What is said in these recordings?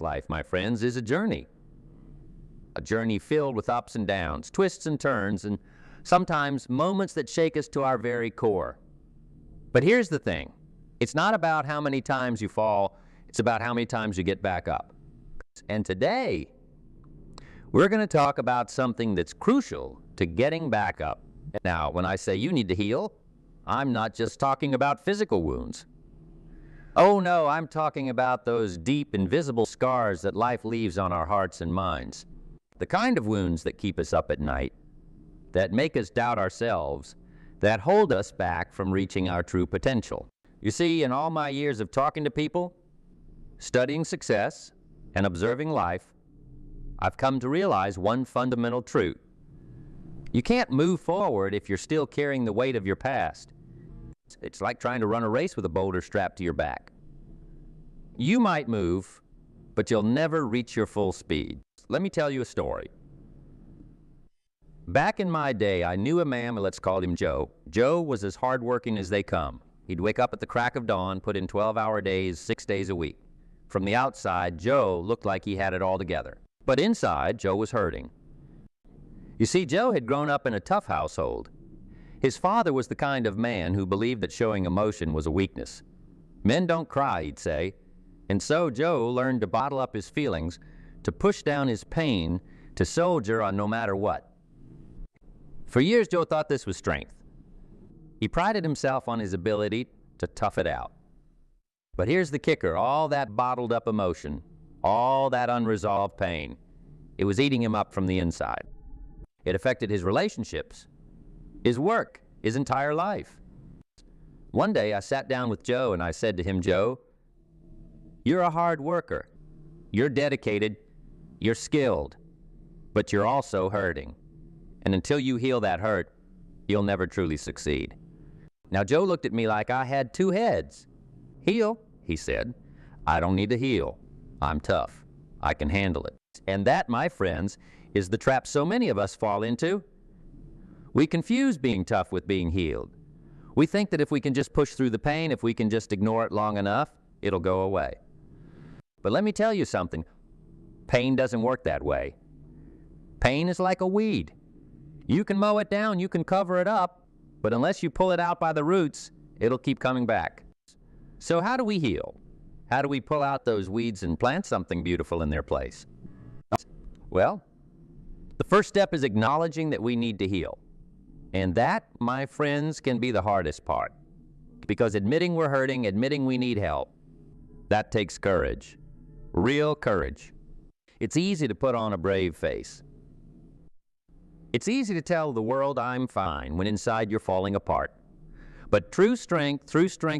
Life, my friends, is a journey filled with ups and downs, twists and turns, and sometimes moments that shake us to our very core. But here's the thing. It's not about how many times you fall, it's about how many times you get back up. And today, we're going to talk about something that's crucial to getting back up. Now, when I say you need to heal, I'm not just talking about physical wounds. Oh no, I'm talking about those deep, invisible scars that life leaves on our hearts and minds. The kind of wounds that keep us up at night, that make us doubt ourselves, that hold us back from reaching our true potential. You see, in all my years of talking to people, studying success, and observing life, I've come to realize one fundamental truth. You can't move forward if you're still carrying the weight of your past. It's like trying to run a race with a boulder strapped to your back. You might move, but you'll never reach your full speed. Let me tell you a story. Back in my day, I knew a man, let's call him Joe. Joe was as hardworking as they come. He'd wake up at the crack of dawn, put in 12-hour days, 6 days a week. From the outside, Joe looked like he had it all together. But inside, Joe was hurting. You see, Joe had grown up in a tough household. His father was the kind of man who believed that showing emotion was a weakness. Men don't cry, he'd say. And so Joe learned to bottle up his feelings, to push down his pain, to soldier on no matter what. For years, Joe thought this was strength. He prided himself on his ability to tough it out. But here's the kicker, all that bottled up emotion, all that unresolved pain, it was eating him up from the inside. It affected his relationships, his work, his entire life. One day I sat down with Joe and I said to him, Joe, you're a hard worker. You're dedicated, you're skilled, but you're also hurting. And until you heal that hurt, you'll never truly succeed. Now Joe looked at me like I had two heads. Heal, he said. I don't need to heal. I'm tough. I can handle it. And that, my friends, is the trap so many of us fall into. We confuse being tough with being healed. We think that if we can just push through the pain, if we can just ignore it long enough, it'll go away. But let me tell you something. Pain doesn't work that way. Pain is like a weed. You can mow it down, you can cover it up, but unless you pull it out by the roots, it'll keep coming back. So how do we heal? How do we pull out those weeds and plant something beautiful in their place? Well, the first step is acknowledging that we need to heal. And that, my friends, can be the hardest part. Because admitting we're hurting, admitting we need help, that takes courage. Real courage. It's easy to put on a brave face. It's easy to tell the world I'm fine when inside you're falling apart. But true strength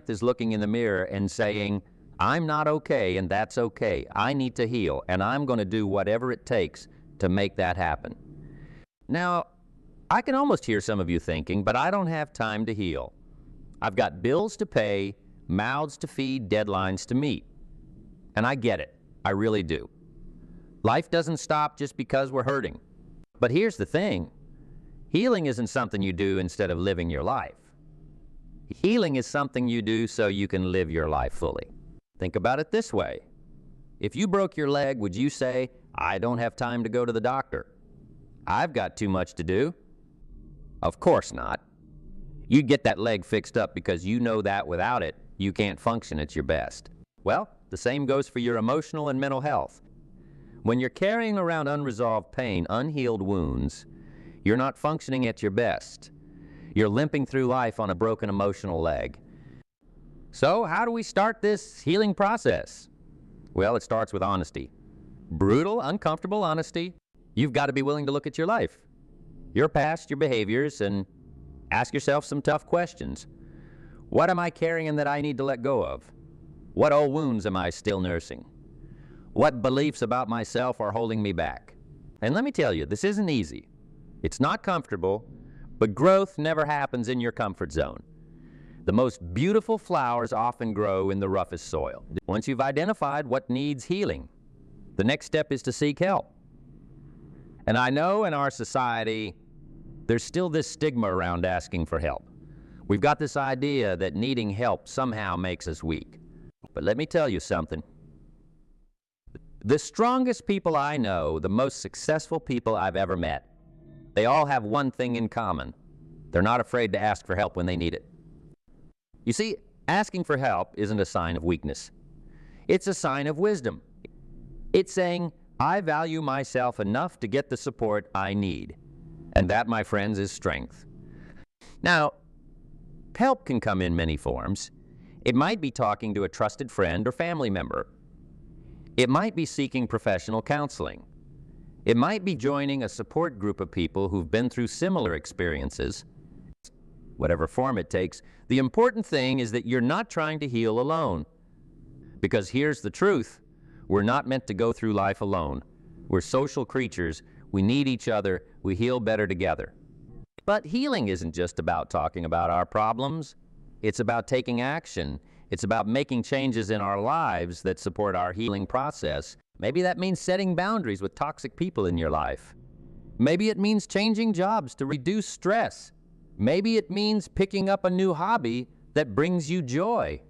is looking in the mirror and saying, I'm not okay and that's okay. I need to heal and I'm going to do whatever it takes to make that happen. Now, I can almost hear some of you thinking, but I don't have time to heal. I've got bills to pay, mouths to feed, deadlines to meet. And I get it. I really do. Life doesn't stop just because we're hurting. But here's the thing. Healing isn't something you do instead of living your life. Healing is something you do so you can live your life fully. Think about it this way. If you broke your leg, would you say, I don't have time to go to the doctor? I've got too much to do. Of course not. You'd get that leg fixed up because you know that without it, you can't function at your best. Well, the same goes for your emotional and mental health. When you're carrying around unresolved pain, unhealed wounds, you're not functioning at your best. You're limping through life on a broken emotional leg. So how do we start this healing process? Well, it starts with honesty. Brutal, uncomfortable honesty. You've got to be willing to look at your life, your past, your behaviors, and ask yourself some tough questions. What am I carrying that I need to let go of? What old wounds am I still nursing? What beliefs about myself are holding me back? And let me tell you, this isn't easy. It's not comfortable, but growth never happens in your comfort zone. The most beautiful flowers often grow in the roughest soil. Once you've identified what needs healing, the next step is to seek help. And I know in our society, there's still this stigma around asking for help. We've got this idea that needing help somehow makes us weak. But let me tell you something. The strongest people I know, the most successful people I've ever met, they all have one thing in common. They're not afraid to ask for help when they need it. You see, asking for help isn't a sign of weakness. It's a sign of wisdom. It's saying, I value myself enough to get the support I need. And that, my friends, is strength. Now, help can come in many forms. It might be talking to a trusted friend or family member. It might be seeking professional counseling. It might be joining a support group of people who've been through similar experiences. Whatever form it takes, the important thing is that you're not trying to heal alone. Because here's the truth, we're not meant to go through life alone. We're social creatures, we need each other, we heal better together. But healing isn't just about talking about our problems. It's about taking action. It's about making changes in our lives that support our healing process. Maybe that means setting boundaries with toxic people in your life. Maybe it means changing jobs to reduce stress. Maybe it means picking up a new hobby that brings you joy.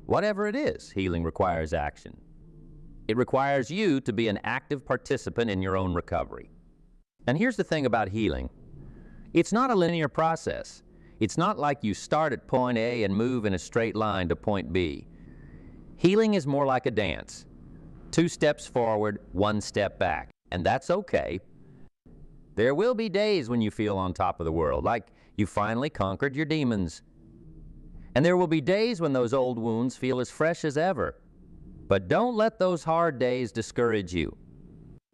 Whatever it is, healing requires action. It requires you to be an active participant in your own recovery. And here's the thing about healing. It's not a linear process. It's not like you start at point A and move in a straight line to point B. Healing is more like a dance. 2 steps forward, 1 step back. And that's okay. There will be days when you feel on top of the world, like you finally conquered your demons. And there will be days when those old wounds feel as fresh as ever. But don't let those hard days discourage you.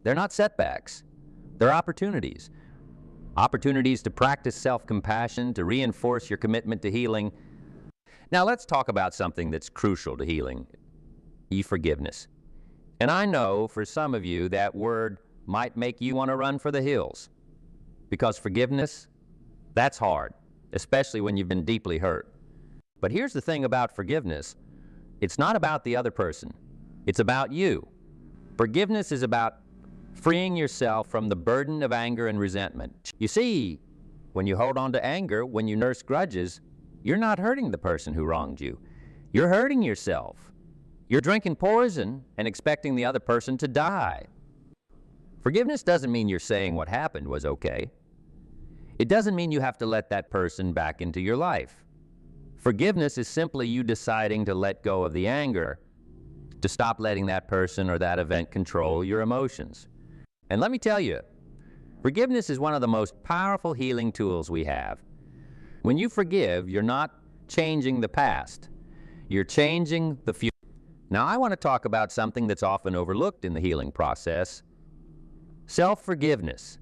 They're not setbacks. They're opportunities. Opportunities to practice self-compassion, to reinforce your commitment to healing. Now let's talk about something that's crucial to healing, forgiveness. And I know for some of you that word might make you want to run for the hills. Because forgiveness, that's hard, especially when you've been deeply hurt. But here's the thing about forgiveness. It's not about the other person. It's about you. Forgiveness is about freeing yourself from the burden of anger and resentment. You see, when you hold on to anger, when you nurse grudges, you're not hurting the person who wronged you. You're hurting yourself. You're drinking poison and expecting the other person to die. Forgiveness doesn't mean you're saying what happened was okay. It doesn't mean you have to let that person back into your life. Forgiveness is simply you deciding to let go of the anger, to stop letting that person or that event control your emotions. And let me tell you, forgiveness is one of the most powerful healing tools we have. When you forgive, you're not changing the past. You're changing the future. Now, I want to talk about something that's often overlooked in the healing process, self-forgiveness.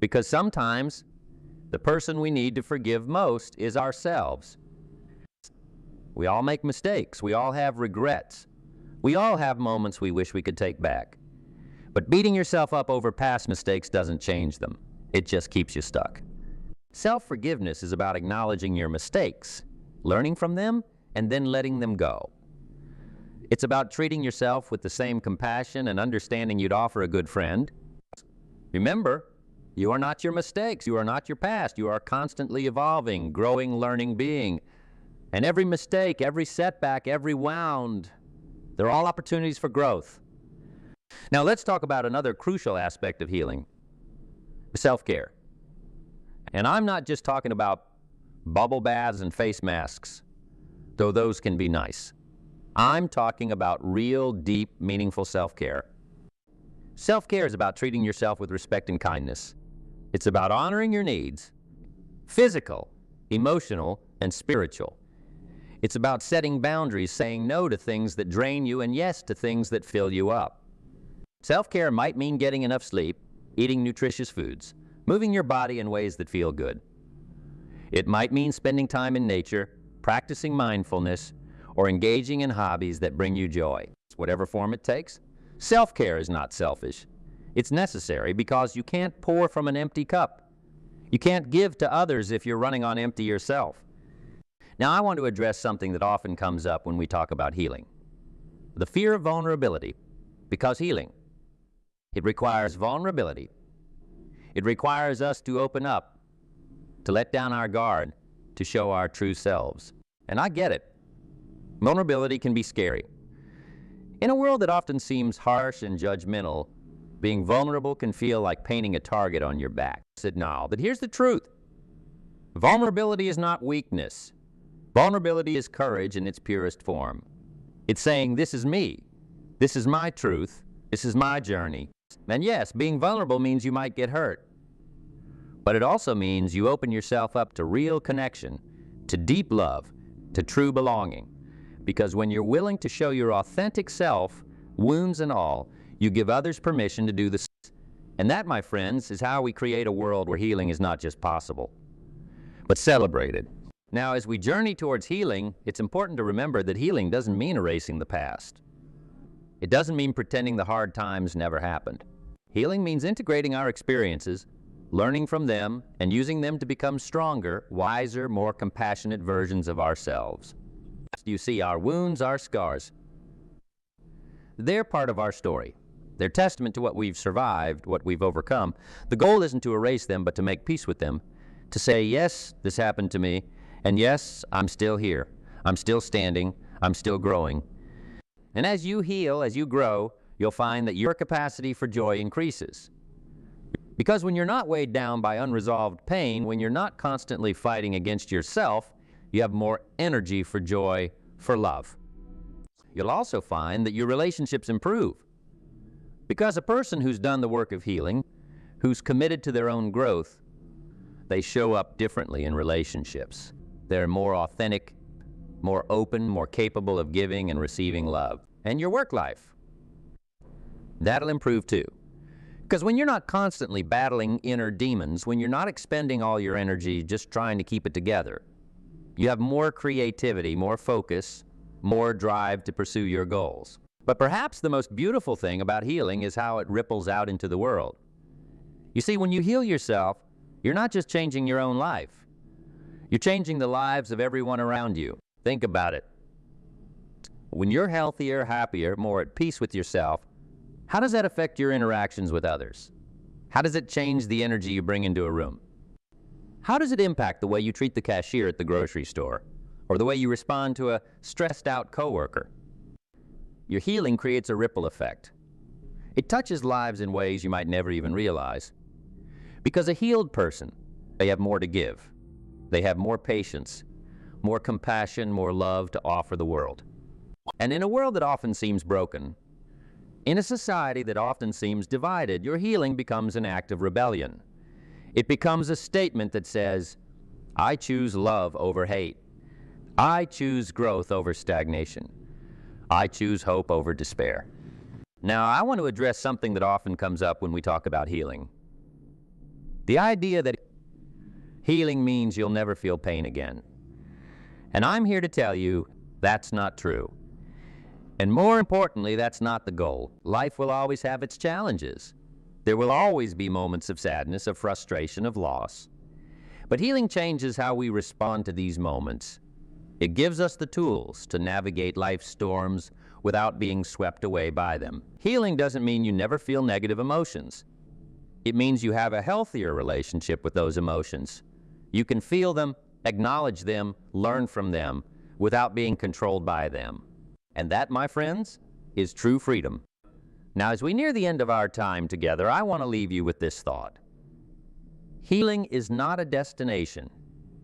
Because sometimes the person we need to forgive most is ourselves. We all make mistakes. We all have regrets. We all have moments we wish we could take back. But beating yourself up over past mistakes doesn't change them. It just keeps you stuck. Self-forgiveness is about acknowledging your mistakes, learning from them, and then letting them go. It's about treating yourself with the same compassion and understanding you'd offer a good friend. Remember, you are not your mistakes. You are not your past. You are a constantly evolving, growing, learning being. And every mistake, every setback, every wound, they're all opportunities for growth. Now let's talk about another crucial aspect of healing, self-care. And I'm not just talking about bubble baths and face masks, though those can be nice. I'm talking about real, deep, meaningful self-care. Self-care is about treating yourself with respect and kindness. It's about honoring your needs, physical, emotional, and spiritual. It's about setting boundaries, saying no to things that drain you and yes to things that fill you up. Self-care might mean getting enough sleep, eating nutritious foods, moving your body in ways that feel good. It might mean spending time in nature, practicing mindfulness, or engaging in hobbies that bring you joy. Whatever form it takes, self-care is not selfish. It's necessary because you can't pour from an empty cup. You can't give to others if you're running on empty yourself. Now, I want to address something that often comes up when we talk about healing. The fear of vulnerability, because healing, it requires vulnerability. It requires us to open up, to let down our guard, to show our true selves. And I get it. Vulnerability can be scary. In a world that often seems harsh and judgmental, being vulnerable can feel like painting a target on your back. No, but here's the truth. Vulnerability is not weakness. Vulnerability is courage in its purest form. It's saying, this is me. This is my truth. This is my journey. And yes, being vulnerable means you might get hurt. But it also means you open yourself up to real connection, to deep love, to true belonging. Because when you're willing to show your authentic self, wounds and all, you give others permission to do the same. And that, my friends, is how we create a world where healing is not just possible, but celebrated. Now, as we journey towards healing, it's important to remember that healing doesn't mean erasing the past. It doesn't mean pretending the hard times never happened. Healing means integrating our experiences, learning from them, and using them to become stronger, wiser, more compassionate versions of ourselves. You see, our wounds, our scars, they're part of our story. They're testament to what we've survived, what we've overcome. The goal isn't to erase them, but to make peace with them, to say, yes, this happened to me, and yes, I'm still here. I'm still standing. I'm still growing. And as you heal, as you grow, you'll find that your capacity for joy increases. Because when you're not weighed down by unresolved pain, when you're not constantly fighting against yourself, you have more energy for joy, for love. You'll also find that your relationships improve. Because a person who's done the work of healing, who's committed to their own growth, they show up differently in relationships. They're more authentic, more open, more capable of giving and receiving love. And your work life, that'll improve too. Because when you're not constantly battling inner demons, when you're not expending all your energy just trying to keep it together, you have more creativity, more focus, more drive to pursue your goals. But perhaps the most beautiful thing about healing is how it ripples out into the world. You see, when you heal yourself, you're not just changing your own life. You're changing the lives of everyone around you. Think about it. When you're healthier, happier, more at peace with yourself, how does that affect your interactions with others? How does it change the energy you bring into a room? How does it impact the way you treat the cashier at the grocery store, or the way you respond to a stressed-out coworker? Your healing creates a ripple effect. It touches lives in ways you might never even realize. Because a healed person, they have more to give. They have more patience, more compassion, more love to offer the world. And in a world that often seems broken, in a society that often seems divided, your healing becomes an act of rebellion. It becomes a statement that says, I choose love over hate. I choose growth over stagnation. I choose hope over despair. Now, I want to address something that often comes up when we talk about healing. The idea that healing means you'll never feel pain again. And I'm here to tell you that's not true. And more importantly, that's not the goal. Life will always have its challenges. There will always be moments of sadness, of frustration, of loss. But healing changes how we respond to these moments. It gives us the tools to navigate life's storms without being swept away by them. Healing doesn't mean you never feel negative emotions. It means you have a healthier relationship with those emotions. You can feel them, acknowledge them, learn from them, without being controlled by them. And that, my friends, is true freedom. Now, as we near the end of our time together, I want to leave you with this thought. Healing is not a destination.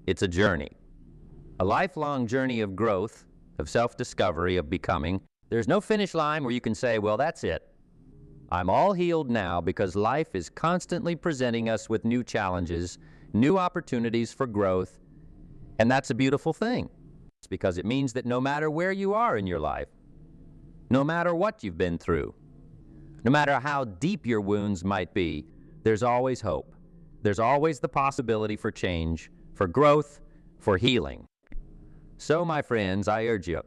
It's a journey. A lifelong journey of growth, of self-discovery, of becoming. There's no finish line where you can say, well, that's it. I'm all healed now, because life is constantly presenting us with new challenges, new opportunities for growth, and that's a beautiful thing. It's because it means that no matter where you are in your life, no matter what you've been through, no matter how deep your wounds might be, there's always hope. There's always the possibility for change, for growth, for healing. So, my friends, I urge you,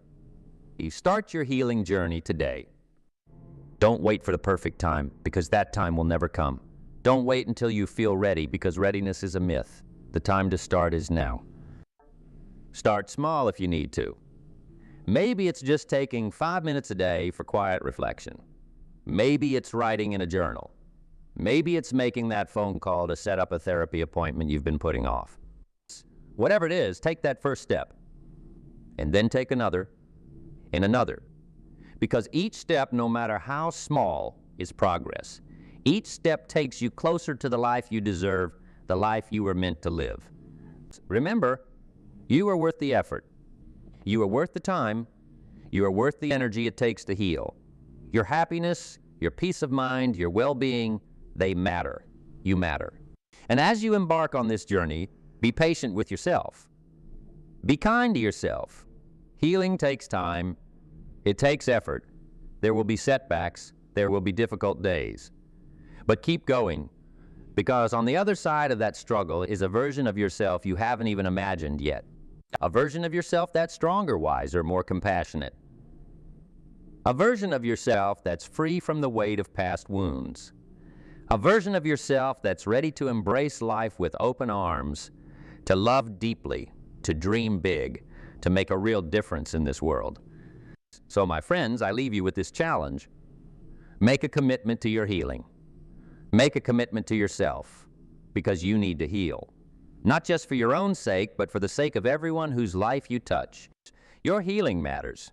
start your healing journey today. Don't wait for the perfect time, because that time will never come. Don't wait until you feel ready, because readiness is a myth. The time to start is now. Start small if you need to. Maybe it's just taking 5 minutes a day for quiet reflection. Maybe it's writing in a journal. Maybe it's making that phone call to set up a therapy appointment you've been putting off. Whatever it is, take that first step. And then take another and another. Because each step, no matter how small, is progress. Each step takes you closer to the life you deserve, the life you were meant to live. Remember, you are worth the effort. You are worth the time. You are worth the energy it takes to heal. Your happiness, your peace of mind, your well-being, they matter. You matter. And as you embark on this journey, be patient with yourself. Be kind to yourself. Healing takes time. It takes effort. There will be setbacks. There will be difficult days. But keep going, because on the other side of that struggle is a version of yourself you haven't even imagined yet. A version of yourself that's stronger, wiser, more compassionate. A version of yourself that's free from the weight of past wounds. A version of yourself that's ready to embrace life with open arms, to love deeply, to dream big, to make a real difference in this world. So, my friends, I leave you with this challenge. Make a commitment to your healing. Make a commitment to yourself, because you need to heal. Not just for your own sake, but for the sake of everyone whose life you touch. Your healing matters.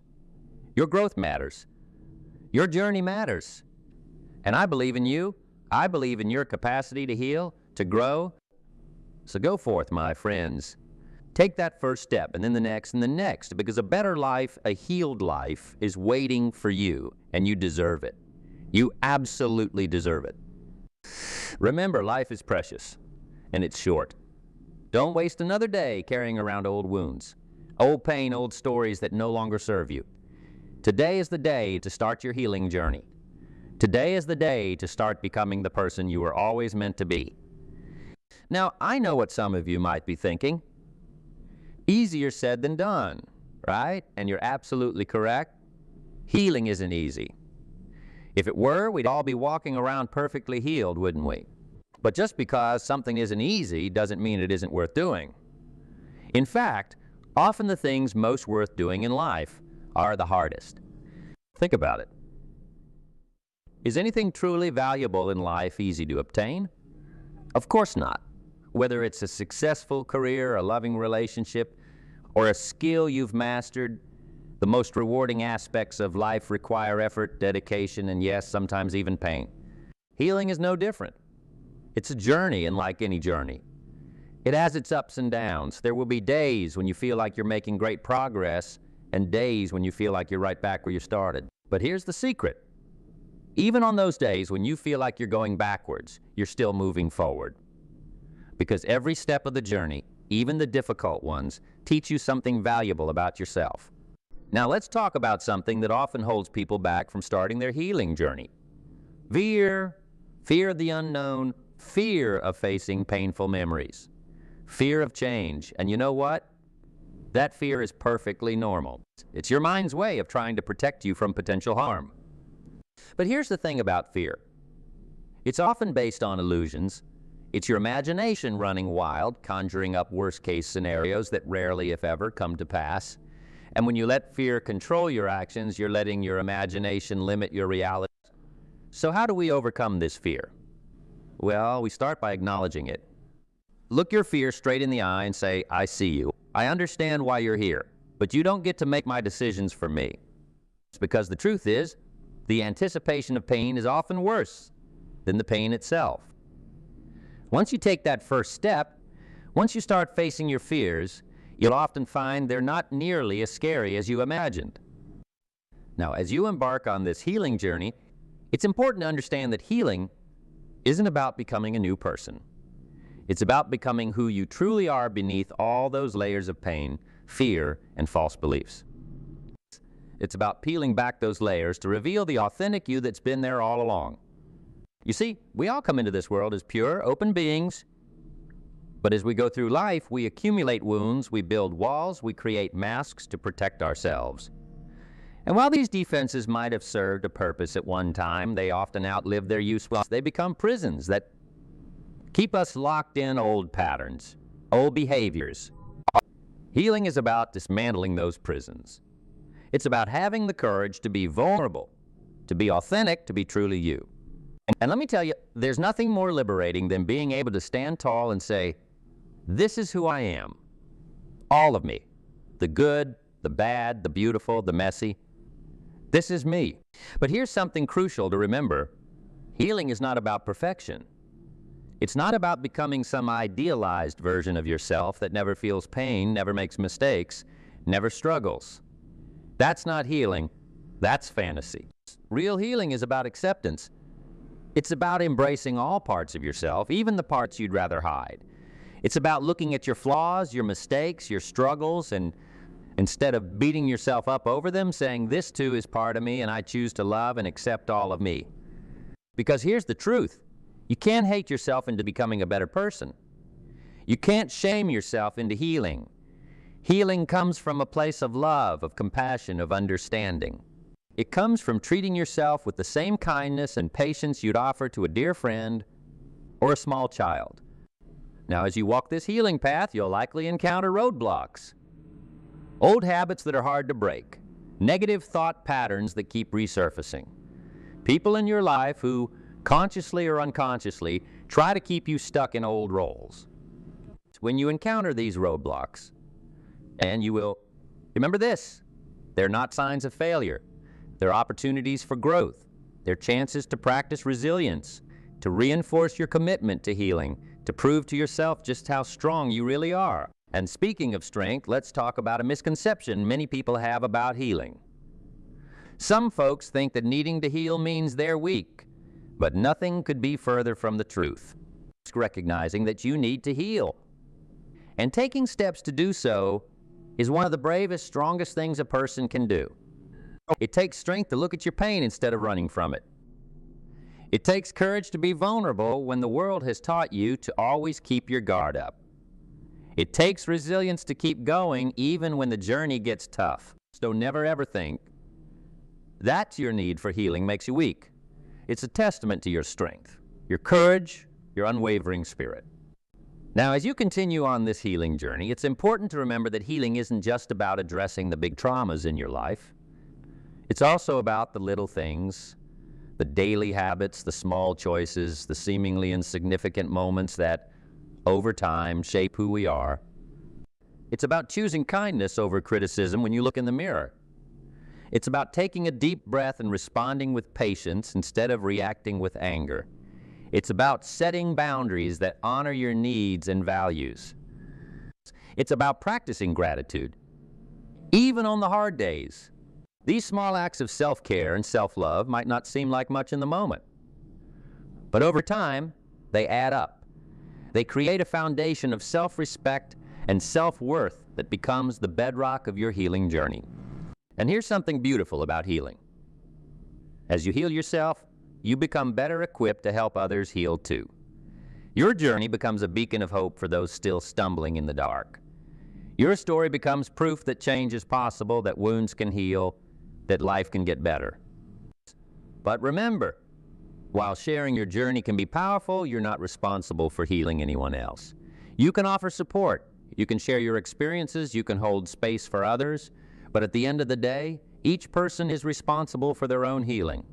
Your growth matters. Your journey matters. And I believe in you. I believe in your capacity to heal, to grow. So go forth, my friends. Take that first step, and then the next, and the next, because a better life, a healed life, is waiting for you, and you deserve it. You absolutely deserve it. Remember, life is precious, and it's short. Don't waste another day carrying around old wounds, old pain, old stories that no longer serve you. Today is the day to start your healing journey. Today is the day to start becoming the person you were always meant to be. Now, I know what some of you might be thinking. Easier said than done, right? And you're absolutely correct. Healing isn't easy. If it were, we'd all be walking around perfectly healed, wouldn't we? But just because something isn't easy doesn't mean it isn't worth doing. In fact, often the things most worth doing in life are the hardest. Think about it. Is anything truly valuable in life easy to obtain? Of course not. Whether it's a successful career, a loving relationship, or a skill you've mastered, the most rewarding aspects of life require effort, dedication, and yes, sometimes even pain. Healing is no different. It's a journey, and like any journey, it has its ups and downs. There will be days when you feel like you're making great progress, and days when you feel like you're right back where you started. But here's the secret. Even on those days when you feel like you're going backwards, you're still moving forward. Because every step of the journey, even the difficult ones, teach you something valuable about yourself. Now let's talk about something that often holds people back from starting their healing journey. Fear of the unknown, fear of facing painful memories, fear of change. And you know what? That fear is perfectly normal. It's your mind's way of trying to protect you from potential harm. But here's the thing about fear. It's often based on illusions. It's your imagination running wild, conjuring up worst-case scenarios that rarely, if ever, come to pass. And when you let fear control your actions, you're letting your imagination limit your reality. So how do we overcome this fear? Well, we start by acknowledging it. Look your fear straight in the eye and say, I see you. I understand why you're here, but you don't get to make my decisions for me. It's because the truth is, the anticipation of pain is often worse than the pain itself. Once you take that first step, once you start facing your fears, you'll often find they're not nearly as scary as you imagined. Now, as you embark on this healing journey, it's important to understand that healing isn't about becoming a new person. It's about becoming who you truly are beneath all those layers of pain, fear, and false beliefs. It's about peeling back those layers to reveal the authentic you that's been there all along. You see, we all come into this world as pure, open beings, but as we go through life, we accumulate wounds, we build walls, we create masks to protect ourselves. And while these defenses might have served a purpose at one time, they often outlive their use. They become prisons that keep us locked in old patterns, old behaviors. Healing is about dismantling those prisons. It's about having the courage to be vulnerable, to be authentic, to be truly you. And let me tell you, there's nothing more liberating than being able to stand tall and say, this is who I am. All of me. The good, the bad, the beautiful, the messy. This is me. But here's something crucial to remember. Healing is not about perfection. It's not about becoming some idealized version of yourself that never feels pain, never makes mistakes, never struggles. That's not healing. That's fantasy. Real healing is about acceptance. It's about embracing all parts of yourself, even the parts you'd rather hide. It's about looking at your flaws, your mistakes, your struggles, and instead of beating yourself up over them, saying, this too is part of me and I choose to love and accept all of me. Because here's the truth. You can't hate yourself into becoming a better person. You can't shame yourself into healing. Healing comes from a place of love, of compassion, of understanding. It comes from treating yourself with the same kindness and patience you'd offer to a dear friend or a small child. Now, as you walk this healing path, you'll likely encounter roadblocks. Old habits that are hard to break. Negative thought patterns that keep resurfacing. People in your life who, consciously or unconsciously, try to keep you stuck in old roles. When you encounter these roadblocks, and you will, remember this, they're not signs of failure. They're opportunities for growth. They're chances to practice resilience, to reinforce your commitment to healing, to prove to yourself just how strong you really are. And speaking of strength, let's talk about a misconception many people have about healing. Some folks think that needing to heal means they're weak, but nothing could be further from the truth. It's recognizing that you need to heal. And taking steps to do so is one of the bravest, strongest things a person can do. It takes strength to look at your pain instead of running from it. It takes courage to be vulnerable when the world has taught you to always keep your guard up. It takes resilience to keep going even when the journey gets tough. So never ever think that your need for healing makes you weak. It's a testament to your strength, your courage, your unwavering spirit. Now, as you continue on this healing journey, it's important to remember that healing isn't just about addressing the big traumas in your life. It's also about the little things, the daily habits, the small choices, the seemingly insignificant moments that, over time, shape who we are. It's about choosing kindness over criticism when you look in the mirror. It's about taking a deep breath and responding with patience instead of reacting with anger. It's about setting boundaries that honor your needs and values. It's about practicing gratitude, even on the hard days. These small acts of self-care and self-love might not seem like much in the moment, but over time, they add up. They create a foundation of self-respect and self-worth that becomes the bedrock of your healing journey. And here's something beautiful about healing. As you heal yourself, you become better equipped to help others heal too. Your journey becomes a beacon of hope for those still stumbling in the dark. Your story becomes proof that change is possible, that wounds can heal, that life can get better. But remember, while sharing your journey can be powerful, you're not responsible for healing anyone else. You can offer support, you can share your experiences, you can hold space for others, but at the end of the day, each person is responsible for their own healing.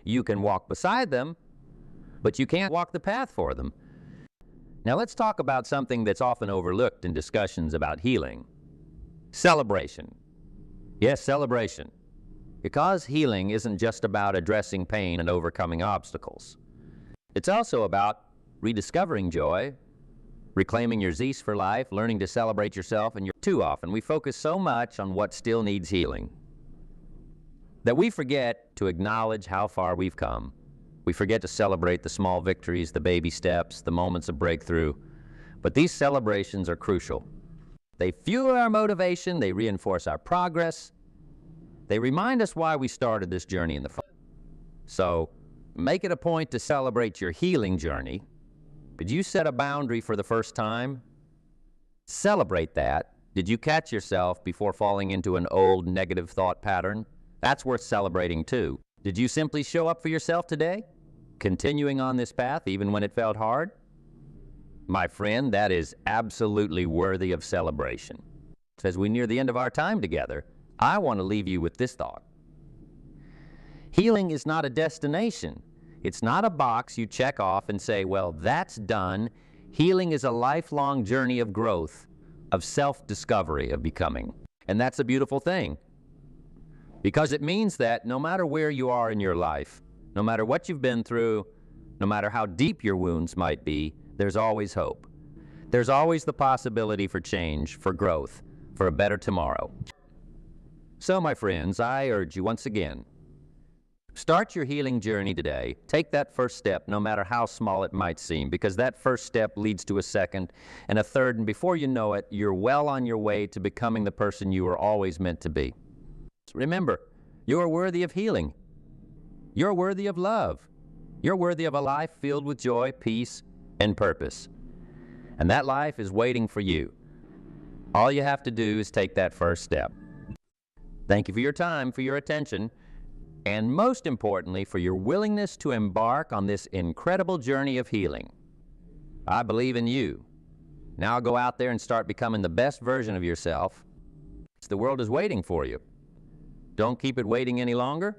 You can walk beside them, but you can't walk the path for them. Now let's talk about something that's often overlooked in discussions about healing. Celebration. Yes, celebration. Because healing isn't just about addressing pain and overcoming obstacles. It's also about rediscovering joy, reclaiming your zest for life, learning to celebrate yourself, and too often we focus so much on what still needs healing that we forget to acknowledge how far we've come. We forget to celebrate the small victories, the baby steps, the moments of breakthrough. But these celebrations are crucial. They fuel our motivation, they reinforce our progress, they remind us why we started this journey in the first place. So, make it a point to celebrate your healing journey. Did you set a boundary for the first time? Celebrate that. Did you catch yourself before falling into an old negative thought pattern? That's worth celebrating too. Did you simply show up for yourself today? Continuing on this path even when it felt hard? My friend, that is absolutely worthy of celebration. As we near the end of our time together, I want to leave you with this thought. Healing is not a destination. It's not a box you check off and say, well, that's done. Healing is a lifelong journey of growth, of self-discovery, of becoming. And that's a beautiful thing. Because it means that no matter where you are in your life, no matter what you've been through, no matter how deep your wounds might be, there's always hope. There's always the possibility for change, for growth, for a better tomorrow. So, my friends, I urge you once again, start your healing journey today. Take that first step, no matter how small it might seem, because that first step leads to a second and a third, and before you know it, you're well on your way to becoming the person you were always meant to be. Remember, you're worthy of healing. You're worthy of love. You're worthy of a life filled with joy, peace, and purpose. And that life is waiting for you. All you have to do is take that first step. Thank you for your time, for your attention, and most importantly, for your willingness to embark on this incredible journey of healing. I believe in you. Now go out there and start becoming the best version of yourself. The world is waiting for you. Don't keep it waiting any longer.